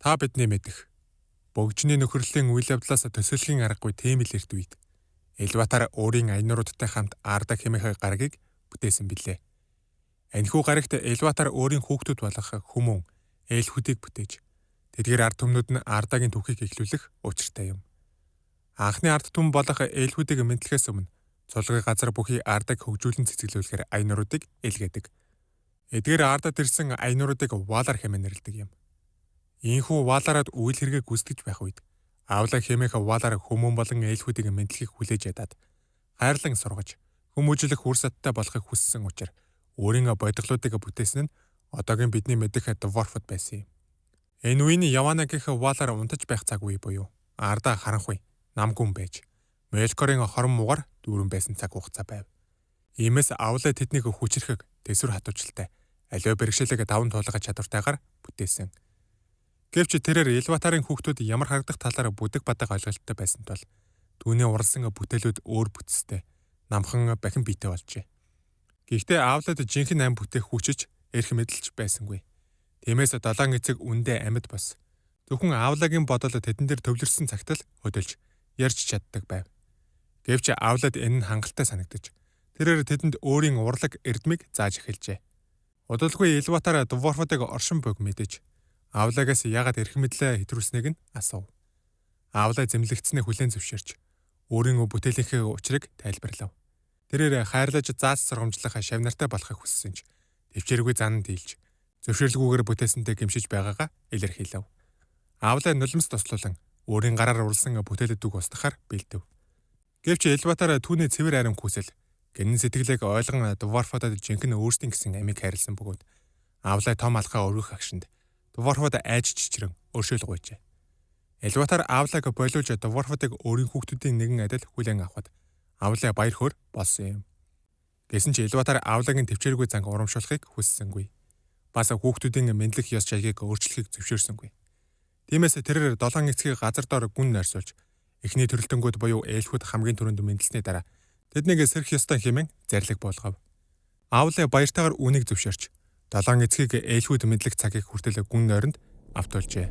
Та бидний мэдэх богжны нөхөрлөлийн үйл явдлаас төсөөлхийн аргагүй тийм л эрт үед Илватар өөрийн аянууруудтай хамт Арда хэмээх гарагийг бүтээсэн билээ. Энэхүү гарагт Илватар өөрийн хүүхдүүд болох хүмүүн эльфүүдийг бүтээж тэдгээр ард түмнүүд нь Ардагийн түүхийг эхлүүлэх учиртай юм. Анхны ард түмэн болох эльфүүдийг мэдлэхээс өмнө цулгай газар бүхий Ардаг хөгжүүлэн цэцгэлүүлэхээр аянууруудыг илгээдэг. Эдгээр Ардад ирсэн аянууруудыг Валар хэмээн нэрлэдэг юм. Ийхүү Валараад үйл хэрэгээ гүйцэтгэж байх үед Авла хэмээх Валар хүмүүн болон эльфүүдийг мэдлэхийг хүлээж ядаад хайрлан сургаж хүмүүжлэх үр садтай болохыг хүссэн учраас өөрийн бодглуудыг бүтээсэн нь одоогийн бидний мэдэх Дворфод байсан юм. Энэ үеийн Явана гэх Валар унтаж байх цаг үе буюу Арда харанхуй намгүн байж Мелкорын хорон муугар дүүрэн байсан цаг хугацаа байв. Иймээс Авла тэднийг хүчрэхэг тэсвэр хатуучилтай аливаа бэрхшээлийг даван туулгах чадвартайгаар бүтээсэн. Гэвч тэрээр Илватарын хүүхдүүд ямар харагдах талаар бүдэг бадаг ойлголттой байсан тул түүний уралсан бүтээлүүд өөр бүтцтэй намхан бахин биетэй болжээ. Гэхдээ Авлад жинхэнэ ам бүтээх хүчиж эрх мэдэлж байсангүй. Тиймээс 7 эцэг үндэ амьд бас. Зөвхөн Авлагийн бодол тэдэн дээр төвлөрсөн цагт л хөдөлж ярьж чаддаг байв. Гэвч Авлад энэ нь хангалттай санагдаж тэрээр тэдэнд өөрийн урлаг эрдмийг зааж эхэлжээ. Удалгүй Илватар Дворфодыг оршин буйг мэдэж Авлагаас яагаад эрх мэдлээ хэтрүүлснийг нь асуув. Авла зэмлэгдснээ хүлээн зөвшөөрч өөрийн бүтээлийнхээ учрыг тайлбарлав. Тэрээр хайрлаж зааж сургамжлах шавнартай болохыг хүссэн ч төвчээргүй зан дийлж зөвшөөрлгүйгээр бүтээсэнтэй гэмшиж байгаагаа илэрхийлэв. Авла нулимс туслуулан өөрийн гараар урлсан бүтээлүүдийг устгахаар бэлдэв. Гэвч Илватар түүний цэвэр ариун хүсэл гинэн сэтгэлийг ойлгон Дворфодод жинхэнэ өөрсдийн гэсэн амийг хайрлсан бөгөөд Авла том алхаа өргөх агшинд Дворфод айж чичрэн өршөөл гуйжээ. Илватар Авлаг болиулж Дворфодыг өөрийн хүүхдүүдийн нэгэн адил хүлээн авахд Авла баяр хөөр болсон юм. Гэсэн ч Илватар Авлагийн төвчээргүй занг урамшуулахыг хүссэнгүй. Бас хүүхдүүдийн мэдлэх ёс жайгийг өөрчлөхийг зөвшөөрсөнгүй. Тиймээс тэрээр 7 эцгийг газар дор гүн нойрсуулж эхний төрөлтөнгүүд буюу эльфүүд хамгийн түрүүнд мэдлсний дараа тэднийг сэрх ёстой хэмээн зарлиг болгов. Авла баяртайгаар үүнийг зөвшөөрч 7 эцгийг эльфүүд мэдлэх цагийг хүртэл гүн нойронд автуулжээ.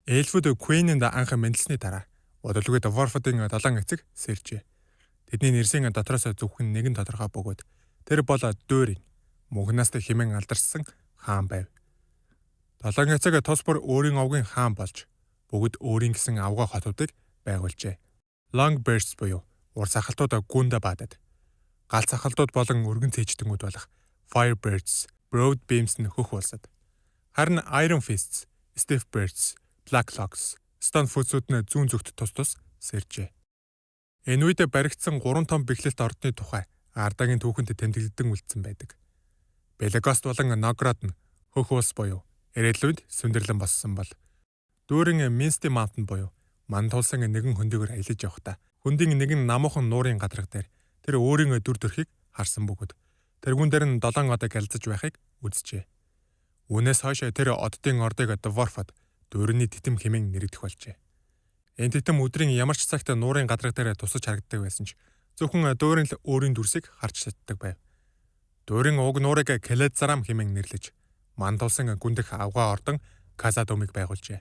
Эльфүүд Queen-д анх мэдлсний дараа удалгүй Дворфодын 7 эцэг сэржээ. Тэдний нэрсийн дотроос зөвхөн нэгэн тодорхой бөгөөд тэр бол Дөрийн мөнхнаас хэмээн алдарсан хаан байв. 7 эцэг тус бүр өөрийн овгийн хаан болж бүгд өөрийн гэсэн авгаа хотуудыг байгуулжээ. Longbirds буюу ур сахалтууд гүндэ баадад. Галц сахалтууд болон өргөн цээжтэнгүүд болох Firebirds, Broadbeams нь хөх улсад. Харин Iron Fists, Stiffbirds, Blacklogs, Stonefoot-ууд нь зүүн зүгт тус сэржээ. Энэ үед баригдсан 3 том бэхлэлт ордны тухай Ардагийн түүхэнд тэмдэглэгдэн үлдсэн байдаг. Белагост болон Ногрод нь хөх улс буюу ирээдүйд сүндэрлэн боссон бол Дүүрэн Misty Mountain буюу ман тулсан нэгэн хөндөгөр аялаж явхдаа хөндийн нэгэн намуухан нуурын гадарга дээр тэр өөрийн дүр төрхийг харсан бөгөөд тэрүүн дээр нь 7 од галзаж байхыг үзжээ. Үүнээс хойш тэр оддын ордыг Дворфод Дөрөний титэм хэмээн нэрэгдэх болжээ. Энэ титэм өдрийн ямар ч цагт нуурын гадарга дээр тусаж харагддаг байсан ч зөвхөн Дөрийн л өөрийн дүрсийг харж чаддаг байв. Дөрийн уг нуурыг Келезарам хэмээн нэрлэж ман тулсан гүндэх авгаа ордон Казадумыг байгуулжээ.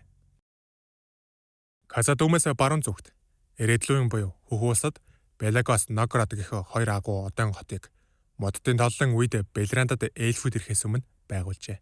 Казадумээс баруун зүгт ирээдлүйн буюу хөх улсад Белагос Ногрод гэх хоёр агуу одон хотыг моддын толлон үед Белрандад эльфүүд ирэхээс өмнө байгуулжээ.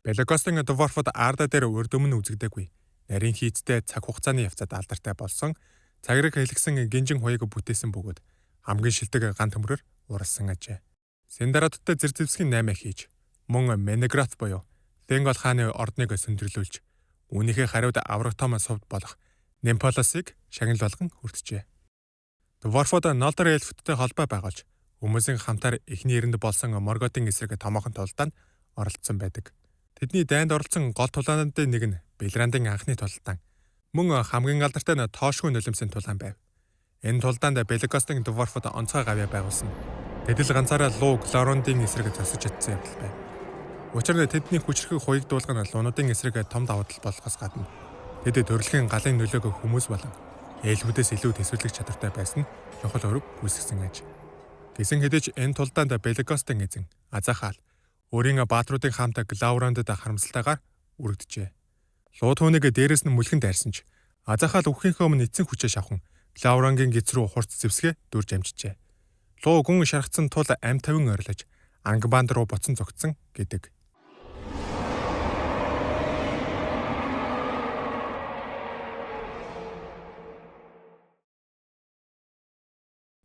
Белагостын Дворфод Арда дээр урд өмнө үзэгдээгүй нарийн хийцтэй цаг хугацааны явцад алдартай болсон цагрыг хэлгсэн гинжин хуяг бүтээсэн бөгөөд хамгийн шилдэг ган төмрөөр уралсан ажээ. Синдарадтай зэрзэвсгийн 8 хийж мөн Менеграт буюу Тенгол хааны ордныг сөндөрлүүлж үүнийхээ хариуд авраг том сувд болох Немполосыг шагнал болгон хүртжээ. Дворфод Нолдор эльфүүдтэй холбоо байгуулж хүмүүсийн хамтаар эхний эрэнд болсон Морготын эсрэг томоохон тулдаанд оролцсон байдаг. Тэдний дайнд оролцсон гол тулаануудын нэг нь Белрандын анхны тулдаан Мөн хамгийн алдартай нь тоошгүй нулимсын тулаан байв. Энэ тулдаанд Белокостын Дворфод онцгой гавьяа байгуулсан. Тэдэл ганцаараа луу Глорондын эсрэг зогсож чадсан явдал байв. Учир нь тэдний хүчрхэг хуйг дуулган луунуудын эсрэг том давуу тал болохоос гадна тэд төрөлхийн галын нөлөөг хүмүүс болон ээлжүүдээс илүү төсвөрлөх чадвартай байсан нь чухал өрөг үүсгэсэн аж. Гэсэн хэдиж энэ тулдаанд Белокостын эзэн Азахал өөрийн баатруудын хамт Глаурондод харамсалтайгаар үргэлжжээ. Луу түүнийг дээрээс нь мүлхэн дайрсан ч Азахал өвхийнхөө өмнө эцсийн хүчээ шавхан Глауронгийн гиз рүү хурц зэвсгээ дүрж амжижээ. Луу гүн шархсан тул ам тавин ойрлож Ангбанд руу буцан зогтсон гэдэг.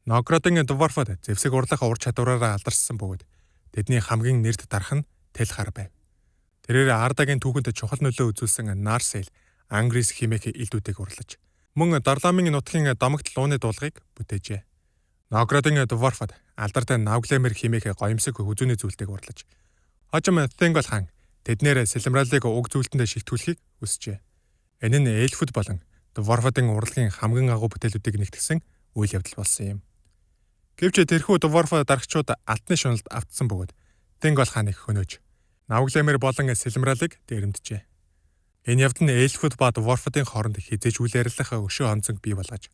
Новгородын Дворфод зэвсэг урлах ур чадвараараа алдарсан бөгөөд тэдний хамгийн нэрд дарах нь Тэл хар байв. Тэрээр Ардагийн түүхэнд чухал нөлөө үзүүлсэн Нарсел, Ангрис хэмээх элдүүдийг урлаж, мөн Дарламын нутгийн домогт лууны дуулгыг бүтээжээ. Новгородын Дворфод алдартай Навглемер хэмээх гоёмсог хүзүүний зүйлтийг урлаж, хожим Тенгол хаан тэднэр сэлэмралыг уг зүйлтэндээ шигтгүүлэхийг хүсжээ. Энэ нь эльфүүд болон Дворфодын урлагийн хамгийн агуу бүтээлүүдийг нэгтгэсэн үйл явдал болсон юм. Гэвч тэрхүү Дворфод дарагчид алтны шуналд автсан бөгөөд Тенгол хааныг хөнөөж Навглемер болон сэлэмралыг дээрэмджээ. Энэ явдал нь эльфүүд ба Дворфодын хооронд хизээж үйл ярилцах өшөө онцонг бий болгож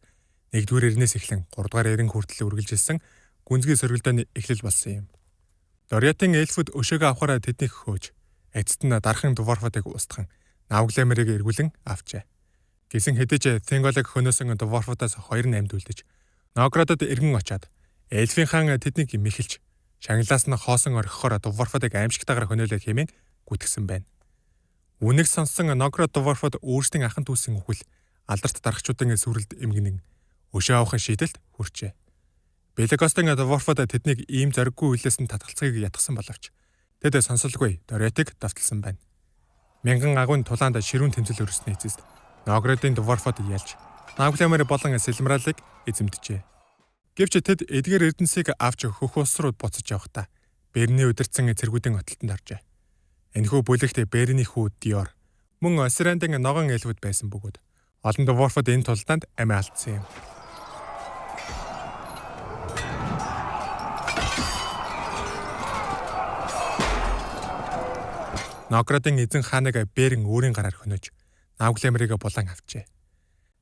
1-р эрнээс эхлэн 3-р эрен хүртэл үргэлжилсэн гүнзгий сөргөлдөөний эхлэл болсон юм. Дориатын эльфүүд өшөөгөө авахаараа тэднийг хөөж, эцэст нь дархан Дворфодыг устган Навглемерийг эргүүлэн авчээ. Гэсэн хэдиж Тенголыг хөнөөсөн Дворфодоос 2 нь амьд үлдэж, Новгородод эргэн очоод эльфийн хаан тэднийг мэхэлж, шагналаас нь хоосон орхихоор Дворфодыг аимшигтайгаар хөнөөлөх хэмээн гүйтгсэн байна. Үнийг сонссон Новгород Дворфод өөрсдийн ахын дүүсийн үхэл алдарт дарагчдын сүрэлд эмгэнэн өшөө авахын шийдэлд хүрчээ. Белокостын Дворфод тэднийг ийм зориггүй үйлээс нь татгалцахыг ятгсан боловч тэд сонсолгүй Дориатыг давталсан байна. Мянган агуйн тулаанд ширүүн тэмцэл өрсөний эцэст Новгородын Дворфод ялж Навглемер болон сэлэмралыг эзэмджээ. Гэвч тэд эдгээр эрдэнсийг авч хөх улс руу буцаж явахдаа Берний удирдсан цэргүүдийн отолтонд оржээ. Энэхүү бүлэгт Берний хүү Диор мөн Осирандын ногоон эльфүүд байсан бөгөөд олон Дворфод энэ тулдаанд амиа алдсан юм. Новгородын эзэн хааныг Берн өөрийн гараар хөнөөж Навглемерийг булан авчээ.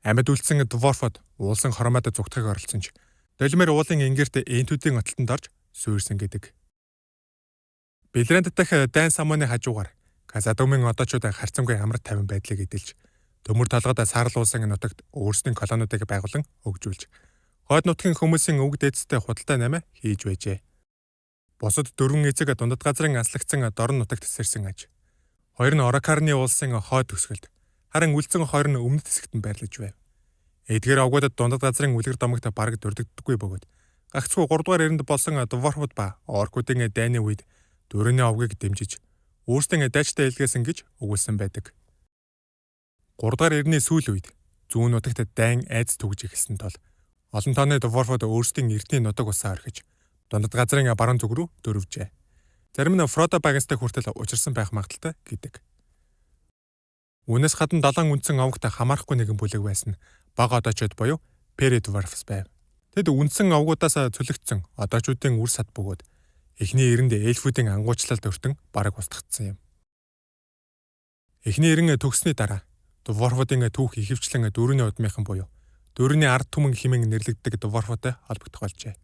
Амьд үлдсэн Дворфод уулсан хормоод зүгтхийг оролцсон ч Долимер уулын ингэрт энтүүдийн отолтонд орж суурьсан гэдэг. Белранд дахь дайн самууны хажуугаар Казадумын одоочууд харцамгүй амар тавин байдлыг эдэлж, төмөр толгойд саарл уусан нутагт өөрсдийн колониудыг байгуулан өгжүүлж, хойд нутгийн хүмүүсийн өвөг дээдстэй худалдаа намаа хийж байжээ. Бусад 4 эцэг дундад газрын аслагдсан дорн нутагт сэрсэн аж. 2 нь Оракарны улсын хойд төгсгөлд, харин үлдсэн 2 нь өмнөд хэсэгт нь байрлаж байв. Эдгээр овгуудад дундад газрын үлгэр домогт бараг дурддаггүй бөгөөд гагцхүү 3-р эрэнд болсон Дворфод ба оркуудын дайны үед дөрөвний овгийг дэмжиж өөрсдийн дайчтай илгээсэн гэж өгүүлсэн байдаг. 3-р эртний сүүл үед зүүн нутагт дайн айц түгж эхэлсэн тул олон тооны Дворфод өөрсдийн эртний нутаг усаа орхиж дундад газрын баруун зүг рүү дөрвжээ. Зарим нь Фродо багастай хүртэл учирсан байх магадaltaй гэдэг. Үүнээс гадна 7 үндсэн овогт хамаарахгүй нэгэн бүлэг байсан бага одоочууд буюу Передворфс байв. Тэд үндсэн овгуудаас цөлөгдсөн одоочуудын үр сад бөгөөд эхний эрэнд эльфүүдийн ангуучлалд өртөн бараг устгагдсан юм. Эхний эрен төгссөний дараа Дворфодын түүх ихэвчлэн дөрөвний удмынхан буюу дөрөвний ард түмэн хэмээн нэрлэгддэг Дворфодтой холбогдох болжээ.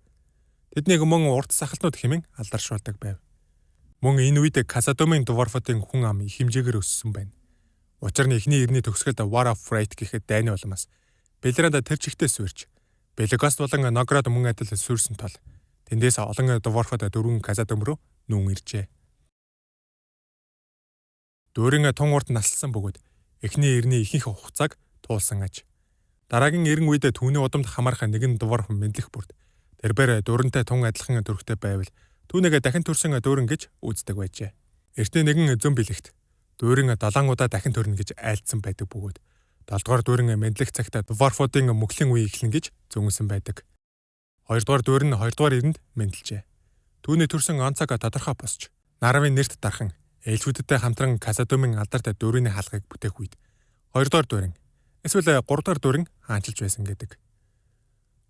Тэднийг мөн урт сахалнууд хэмээн алдаршуулдаг байв. Мөн энэ үед Казадумын Дворфодын хүн ам их хэмжээгээр өссөн байна. Учир нь эхний эртний төгсгөлд War of Fright гэхэд дайны улмаас Белранд тэр чигтээ суурьж, Белокост болон Новгород мөн адил суурьсан тул тэндээс олон Дворфод дөрвөн Казадум руу нүүн иржээ. Дөрвөн тун урт наслсан бөгөөд эхний эртний ихэнх хугацааг туулсан аж. Дараагийн эрен үед түүний удамд хамаарах нэгэн Дворф мэдлэх бүрд тэрбээр дөрөнтэй тун адилхан төрхтэй байвал түүнийг дахин төрсөн дөрөн гэж үздэг байжээ. Эртний нэгэн зөм бэлэгт дөрөн 7 удаа дахин төрнө гэж айлдсан байдаг бөгөөд 7-р дөрөн мэдлэх цагт Дворфодын мөхлийн үе эхлэн гэж зөнгөсөн байдаг. 2-р дөрөн 2-р эрэнд мэдлжээ. Түүний төрсөн он цаг тодорхой босч Нарвын нэрт дархан эльфүүдтэй хамтран Казадумын алдарт дөрөний хаалгыг бүтээх үед 2-р дөрөн Эсвэл 3 дугаар дүүрэн хаанчилж байсан гэдэг.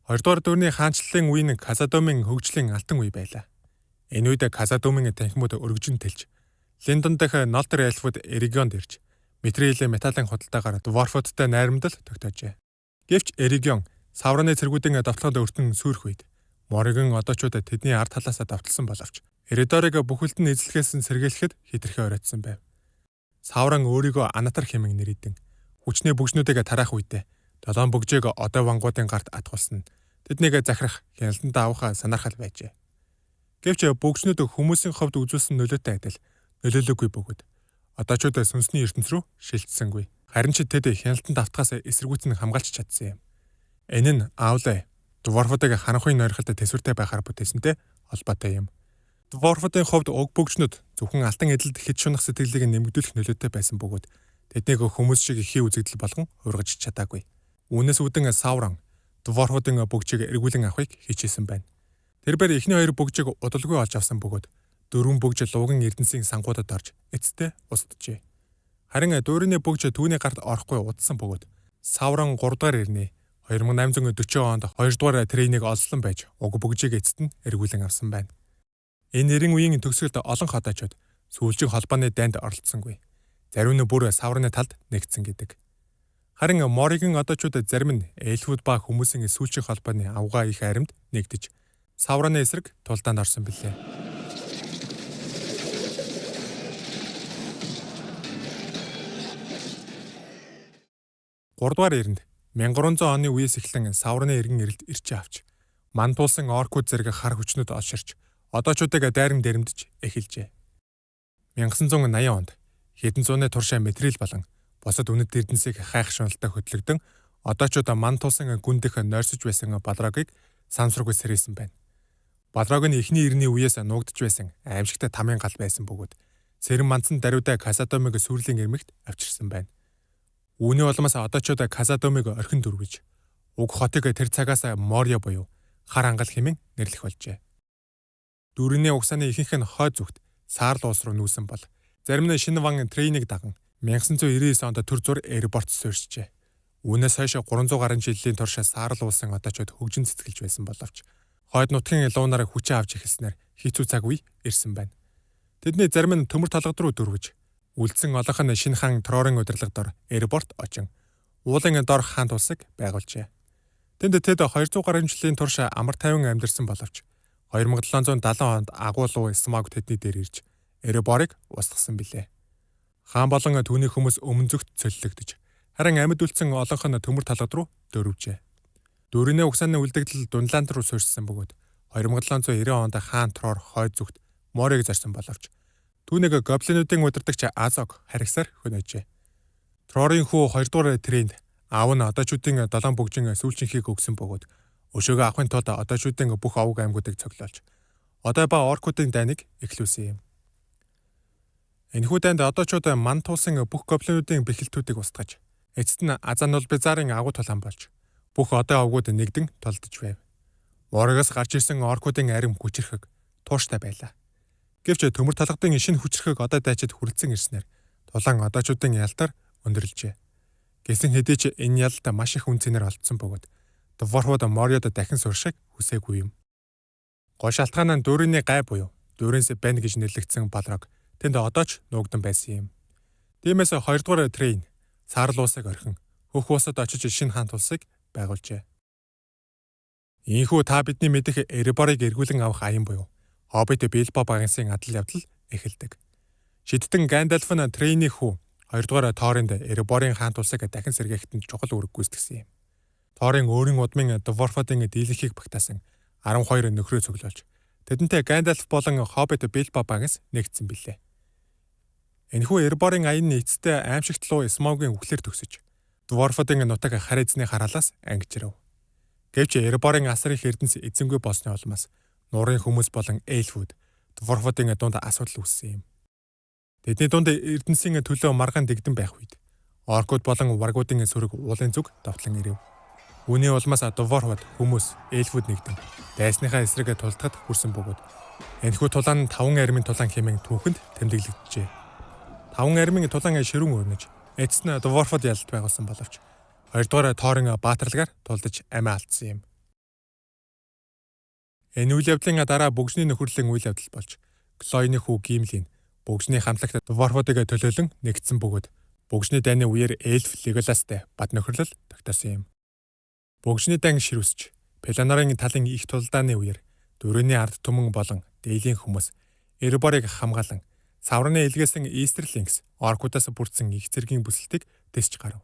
2 дугаар дүүрний хаанчлалын үе нь Казадомын хөгжлийн алтан үе байлаа. Энэ үед Казадомын танхимууд өргөжин тэлж, Линдон дахь Нолтер айлфууд Эригонд ирж, Митрил металлын худалдаагаар Дворфодтой найрамдал тогтоожээ. Гэвч Эригон Саураны цэргүүдийн давталганд өртөн сүрх үед Мориган одоочууд тэдний ард талаасаа давталсан боловч Эридорыг бүхэлд нь эзлэхээс сэргийлэхэд хитрхээ оройтсон байв. Сауран өөрийгөө Анатар хэмээн нэрийдэн хүчний бүгжнүүдийг тараах үедээ 7 бүгжээг одоо вангуудын гарт атгуулсан тэднийг захирах хяналтанд авах санаархал байжээ. Гэвч бүгжнүүд хүмүүсийн ховд үзүүлсэн нөлөөтэй адил нөлөөлөөгүй бөгөөд одоочууд сүнсний ертөнц рүү шилжсэнгүй. Харин ч тэд хяналтанд автахаас эсэргүүцэн хамгаалж чадсан юм. Энэ нь Аулай Дворфодыг харанхуйн нойрхолд төсвөртэй байхаар бүтээсэнтэй холбоотой юм. Дворфодын хувьд уг бүгжнүүд зөвхөн алтан эдлэлд хэд шунах сэтгэлийг нэмэгдүүлэх нөлөөтэй байсан бөгөөд тэднийг хүмүүс шиг ихий үзэгдэл болгон ургаж чадаагүй. Үүнээс үүдэн Сауран Дворфодын бүгжийг эргүүлэн авахыг хичээсэн байна. Тэрээр эхний 2 бүгжийг удалгүй олж авсан бөгөөд 4 бүгж лууган эрдэнсийн сангуудад орж эцэстээ устжээ. Харин дүүрний бүгж түүний гарт орохгүй удсан бөгөөд Сауран 3 дугаар ирнэ 2840 онд 2 дугаар трейнийг олсон байж уг бүгжийг эцэст нь эргүүлэн авсан байна. Энэ нэрийн үеийн төгсгөлд олон хотоочууд сүүлчийн холбооны дайнд оролцсонгүй. Зарим нь бүр Саураны талд нэгдсэн гэдэг. Харин Мориган одоочууд зарим нь эльфүүд ба хүмүүсийн сүүлчийн холбооны авгаа их аримд нэгдэж Саураны эсрэг тулдаанд орсон билээ. 3 дугаар эрэнд 1300 оны үеэс эхлэн Саураны эргэн ирэлт ирчээ авч мантуулсан оркууд зэрэг хар хүчнүүд олширч одоочуудыг дайран дэрэмдэж эхэлжээ. 1980 онд хэдэн зууны туршаа Митрил болон бусад үнэт эрдэнсийг хайх шуналтай хөтлөгдөн одоочууд мантуулсан гүндэх нойрсож байсан Балрогийг сансрууг сэрээсэн байна. Балрог нь эхний эртний үеэс нуугдж байсан аимшигтай тамийн гал байсан бөгөөд сэрэн манцан даруйдаа Казадомыг сүрлийн эрмэгт авчирсан байна. Үүний улмаас одоочууд Казадомыг орхин дүрвэж уг хотыг тэр цагаас Морио буюу хар ангал хэмээн нэрлэх болжээ. Дүүрний угсааны ихэнх нь хойд зүгт Саарл улс руу нүүсэн бол зарим нь шинэ ван Трейнийг даган 1999 онд төр зур аэропорт суурьжээ. Үүнээс хойш 300 гаруй жилийн турш Саарл улсын одоочууд хөгжин цэцгэлж байсан боловч хойд нутгийн луунаараа хүчээ авч эхэлснээр хэцүү цаг үе ирсэн байна. Тэдний зарим нь төмөр толгод руу дөрвөж үлдсэн олонх нь шинэ хаан Трорын удирдлага дор аэропорт очин уулын дор хаант улсыг байгуулжээ. Тэнд тэд 200 гаруй жилийн турш амар тайван амьдарсан боловч 2770 онд агуулуу Смог тэдний дээр ирж Эреборыг устгасан билээ. Хаан болон түүний хүмүүс өмнө зүгт цөллөгдөж харин амьд үлдсэн олонх нь төмөр толгод руу дөрвжээ. Дүүрний угсааны үлдэгдэл Дунланд руу суурьсан бөгөөд 2790 онд хаан Трор хойд зүгт Мориг зарсан боловч түүнийг гоблинуудын удирдагч Азог харгасаар хөнөөжээ. Трорын хүү 2 дугаар Трейнд аав нь одоочуудын 7 бүгжин сүүлчинхийг өгсөн бөгөөд өшөөгөө авахын тулд одоочуудын бүх овг аймагуудыг цоглуулж одой ба оркуудын дайныг эхлүүлсэн юм. Энэхүү дайнд одоочууд мантуулсан бүх гоблинуудын бэхэлтүүдийг устгаж эцэст нь Азанулбезарын агуу тулаан болж бүх одой овгууд нэгдэн толдож байв. Моригоос гарч ирсэн оркуудын арим хүчрхэг тууштай байлаа. Гэвч төмөр талгадын шинэ хүчрхэг одой дайчид хүрэлцэн ирснээр тулаан одоочуудын ялтаар өндөрлжээ. Гэсэн хэдий ч энэ ялд маш их үнцэнээр олдсон бөгөөд Дворфод Мориод дахин суршиг хүсээгүй юм. Гол шалтгаан нь дүүрний гай буюу дүүрэнс бэн гэж нэрлэгдсэн Балрог тэнд одооч нуугдан байсан юм. Тиймээс 2 дугаар Трейн Саарл улсыг орхин хөх улсад очиж шинэ хаант улсыг байгуулжээ. Ийхүү та бидний мэдэх Эреборыг эргүүлэн авах аян буюу Хоббит Билбо багийнсын адал явдал эхэлдэг. Шидтэн Гандальф нь Трейний хүү 2 дугаар Торинд Эреборын хаант улсыг дахин сэргээхэд чухал үүрэг гүйцэтгсэн юм. Торын өөрийн удмын Дворфодын дийлэнхийг багтаасан 12 нөхрөө цуглуулж тэдэнтэй Гандальф болон Хоббит Билбо багаас нэгдсэн билээ. Энэхүү Эреборын аян нь эцэстээ аимшигт луу Смогийн үхлээр төгсөж Дворфодын нутаг хар эзний хараалаас ангижрав. Гэвч Эреборын асар их эрдэнэс эзэнгүй болсны улмаас нуурын хүмүүс болон эльфүүд Дворфодын дунд асуудал үүссэн юм. Тэдний дунд эрдэнсийн төлөө маргаан дэгдэн байх үед оркууд болон варгуудын сүрэг уулын зүг давтлан ирэв. Үүний улмаас Дворфод хүмүүс эльфүүд нэгдэн дайсныхаа эсрэг тулдахад хүрсэн бөгөөд энэхүү тулаан 5 армийн тулаан хэмээн түүхэнд тэмдэглэгджээ. 5 армийн тулаан ширүүн өрнөж эцэст нь Дворфод ялалт байгуулсан боловч Хоёрдугаар Тоорын баатарлагаар тулдаж амиа алдсан юм. Энэ үйл явдлын дараа бөгжний нөхөрлөлийн үйл явдал болж Глоины хүү Гимлийн бөгжний хамтлагт Дварфуудыг төлөөлөн нэгдсэн бөгөөд бөгжний дайны үеэр эльф Леголастай бат нөхөрлөл тогтоосон юм. Бөгжний дан ширүүсч Пеланарын талын их тулдааны үеэр дөрөвний ард түмэн болон дээлийн хүмүүс Эреборыг хамгаалan савраны илгээсэн Истерлингс оркуудаас бүрдсэн их зэргийн бүсэлтийг дэсч гарав.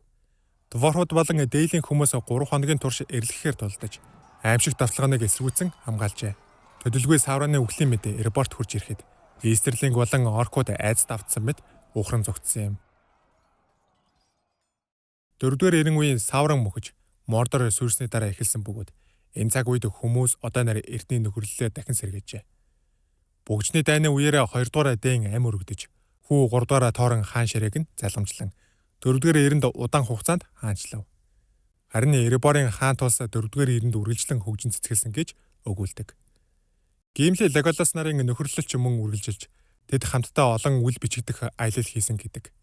Дварфууд болон дээлийн хүмүүс 3 хоногийн турш эрлэхээр тулдаж аимшиг давталгааныг эсэргүүцэн хамгаалжээ. Төдөлгүй савраны үхлийн мэдээ Эреборт хурж ирэхэд Истерлинг болон оркууд айдас давтсан мэт ухран зогтсон юм. 4-р эрен үеийн савран мөхөж Мордор сүрсний дараа эхэлсэн бөгөөд энэ цаг үед хүмүүс одоо нарийн эртний нөхөрлөлөө дахин сэргээжээ. Бөгжний дайны үеэрээ 2-р Дэн ам өргөдөж, хүү 3-р Тоорон хаан ширээг нь залгамжлан 4-р эрэнд удаан хугацаанд хаанчлав. Харин Эреборын хаан тулс 4-р эрэнд үргэлжлэн хөгжин цэцгэлсэн гэж өгүүлдэг. Гимли Леголас нарын нөхөрлөлч мөн үргэлжилж тэд хамтдаа олон үл бичигдэх аялал хийсэн гэдэг.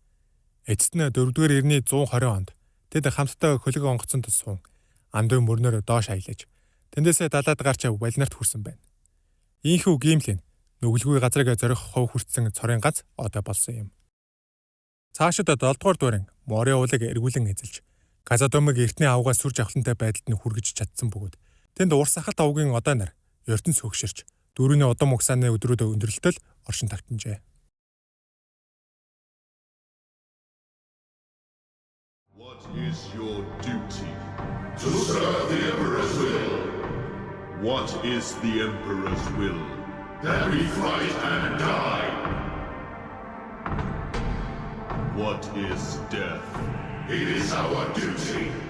Эцэст нь 4-р эрний 120 онд тэд хамтдаа хөлөг онгоцонд суун андуй мөрнөөр доош аялаж тэндээсээ далаад гарч Валинарт хүрсэн байна. Ийхүү Гимли нүгэлгүй газрыг зорих хов хүртсэн цорын ганц одоо болсон юм. Цаашид 7-р дуурин Мориа уулыг эргүүлэн эзэлж Казадомыг эртний авгаас сүрж авахлантай байдалд нь хүргэж чадсан бөгөөд тэнд урс ахалт авгийн одоо нар ертөнц хөгшөрч дөрөвний удам угсааны өдрүүд өндөрлөлтөд оршин тогтножээ. What is your duty? To serve the Emperor's will. What is the Emperor's will? That we fight and die. What is death? It is our duty.